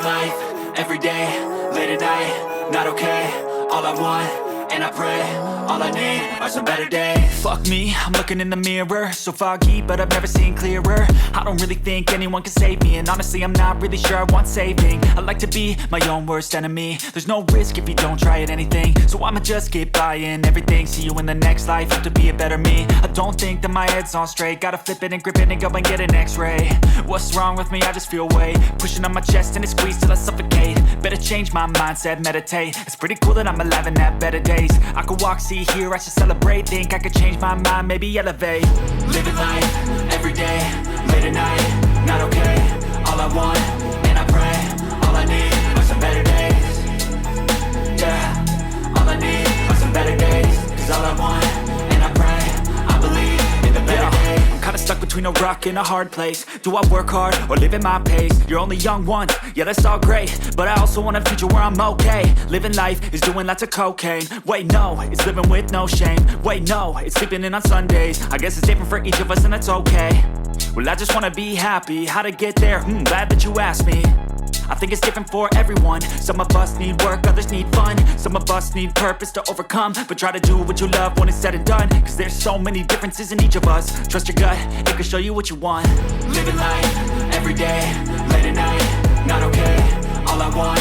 Living life, everyday, late at night, not okay. All I want, and I pray, all I need are some better days. Fuck me, I'm looking in the mirror, so foggy, but I've never seen clearer. I don't really think anyone can save me, and honestly I'm not really sure I want saving. I like to be my own worst enemy. There's no risk if you don't try at anything, so I'ma just keep buying everything. See you in the next life, have to be a better me. I don't think that my head's on straight, gotta flip it and grip it and go and get an x-ray. What's wrong with me? I just feel weight pushing on my chest and it squeezes till I suffocate. Better change my mindset, meditate. It's pretty cool that I'm alive and have better days. I could walk, see, hear, I should celebrate. Think I could change my mind, maybe elevate. Living life, everyday, late at night, not okay. All I want, and I pray, all I need are some better days. Yeah, all I need are some better days. Cause all I want, and I pray, I believe in the better days. I'm kinda stuck between a rock and a hard place. Do I work hard or live at my pace? You're only young once, yeah that's all great, but I also want a future where I'm okay. Living life is doing lots of cocaine. Wait no, it's living with no shame. Wait no, it's sleeping in on Sundays. I guess it's different for each of us and that's okay. Well I just wanna be happy, how to get there? Glad that you asked me. I think it's different for everyone. Some of us need work, others need fun. Some of us need purpose to overcome. But try to do what you love when it's said and done. Cause there's so many differences in each of us. Trust your gut, it can show you what you want. Living life, everyday, late at night, not okay. All I want,